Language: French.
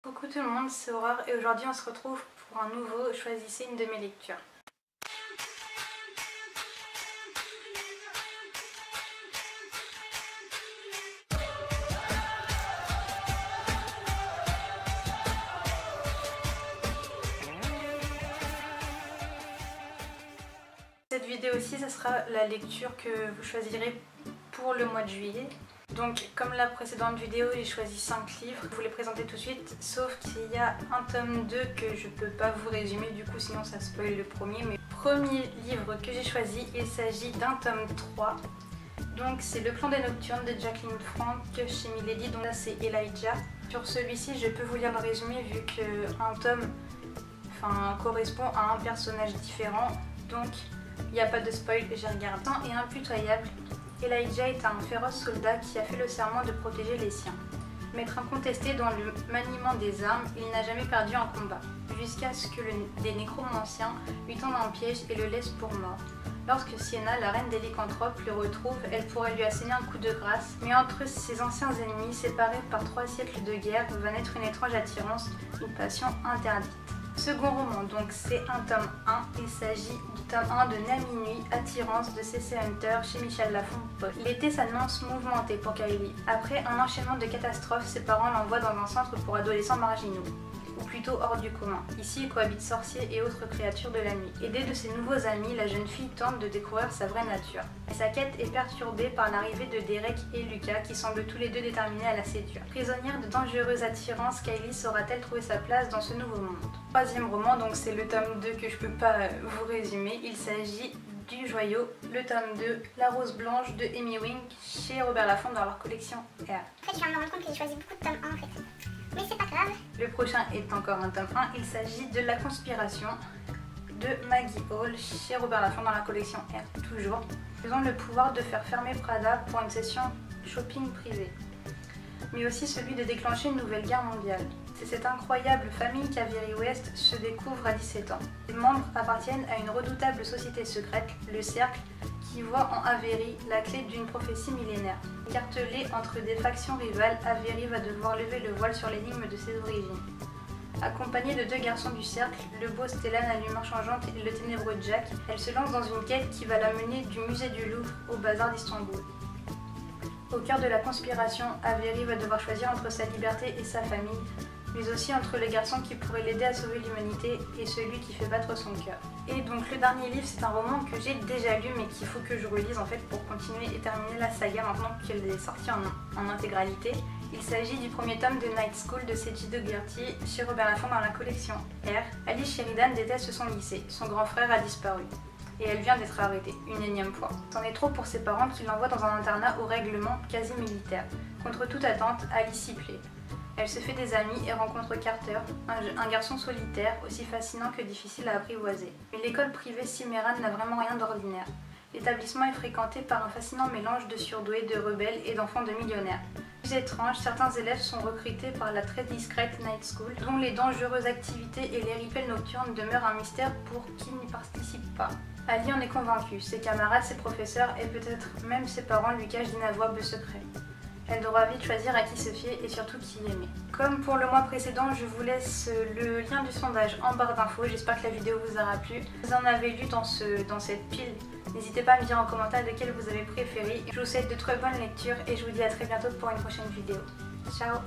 Coucou tout le monde, c'est Aurore et aujourd'hui on se retrouve pour un nouveau Choisissez une de mes lectures. Cette vidéo-ci, ça sera la lecture que vous choisirez pour le mois de juillet. Donc comme la précédente vidéo, j'ai choisi 5 livres, je vous les présenter tout de suite, sauf qu'il y a un tome 2 que je peux pas vous résumer, du coup sinon ça spoil le premier. Mais le premier livre que j'ai choisi, il s'agit d'un tome 3. Donc c'est Le Clan des Nocturnes de Jacqueline Frank chez Milady, donc là c'est Elijah. Sur celui-ci, je peux vous lire le résumé vu qu'un tome correspond à un personnage différent, donc il n'y a pas de spoil, j'ai regardé. Et impitoyable, Elijah est un féroce soldat qui a fait le serment de protéger les siens. Maître incontesté dans le maniement des armes, il n'a jamais perdu un combat, jusqu'à ce que des nécromanciens lui tendent un piège et le laissent pour mort. Lorsque Sienna, la reine des lycanthropes, le retrouve, elle pourrait lui asséner un coup de grâce, mais entre ses anciens ennemis, séparés par 3 siècles de guerre, va naître une étrange attirance, une passion interdite. Second roman, donc c'est un tome 1, il s'agit du tome 1 de Né à minuit, Attirance de C.C. Hunter chez Michel Lafon. L'été s'annonce mouvementé pour Kylie. Après un enchaînement de catastrophes, ses parents l'envoient dans un centre pour adolescents marginaux, ou plutôt hors du commun. Ici, il cohabite sorciers et autres créatures de la nuit. Aidée de ses nouveaux amis, la jeune fille tente de découvrir sa vraie nature. Sa quête est perturbée par l'arrivée de Derek et Lucas qui semblent tous les deux déterminés à la séduire. Prisonnière de dangereuses attirances, Kylie saura-t-elle trouver sa place dans ce nouveau monde? Troisième roman, donc c'est le tome 2 que je peux pas vous résumer. Il s'agit du joyau, le tome 2, La Rose Blanche de Amy Wing chez Robert Laffont dans leur collection R. En fait, je viens de me rendre compte que j'ai choisi beaucoup de tomes 1 en fait. Mais c'est pas grave. Le prochain est encore un tome 1, il s'agit de La Conspiration de Maggie Hall chez Robert Laffont dans la collection R. Toujours. Ils ont le pouvoir de faire fermer Prada pour une session shopping privée, mais aussi celui de déclencher une nouvelle guerre mondiale. C'est cette incroyable famille qu'Avery West se découvre à 17 ans. Les membres appartiennent à une redoutable société secrète, le Cercle, qui voit en Avery la clé d'une prophétie millénaire. Écartelée entre des factions rivales, Avery va devoir lever le voile sur l'énigme de ses origines. Accompagnée de 2 garçons du Cercle, le beau Stellan à l'humeur changeante et le ténébreux Jack, elle se lance dans une quête qui va la mener du musée du Louvre au bazar d'Istanbul. Au cœur de la conspiration, Avery va devoir choisir entre sa liberté et sa famille, mais aussi entre le garçon qui pourrait l'aider à sauver l'humanité et celui qui fait battre son cœur. Et donc le dernier livre, c'est un roman que j'ai déjà lu mais qu'il faut que je relise en fait pour continuer et terminer la saga maintenant qu'elle est sortie en intégralité. Il s'agit du premier tome de Night School de Seiji Dougherty chez Robert Laffont dans la collection R. Alice Sheridan déteste son lycée, son grand frère a disparu. Et elle vient d'être arrêtée, une énième fois. C'en est trop pour ses parents qui l'envoient dans un internat au règlement quasi militaire. Contre toute attente, Alice s'y plaît. Elle se fait des amis et rencontre Carter, un garçon solitaire, aussi fascinant que difficile à apprivoiser. Mais l'école privée Cimeran n'a vraiment rien d'ordinaire. L'établissement est fréquenté par un fascinant mélange de surdoués, de rebelles et d'enfants de millionnaires. Plus étrange, certains élèves sont recrutés par la très discrète Night School, dont les dangereuses activités et les rituels nocturnes demeurent un mystère pour qui n'y participe pas. Ali en est convaincue, ses camarades, ses professeurs et peut-être même ses parents lui cachent d'inavouables secrets. Elle devra vite choisir à qui se fier et surtout qui aimer. Comme pour le mois précédent, je vous laisse le lien du sondage en barre d'infos. J'espère que la vidéo vous aura plu. Si vous en avez lu dans cette pile, n'hésitez pas à me dire en commentaire lequel vous avez préféré. Je vous souhaite de très bonnes lectures et je vous dis à très bientôt pour une prochaine vidéo. Ciao!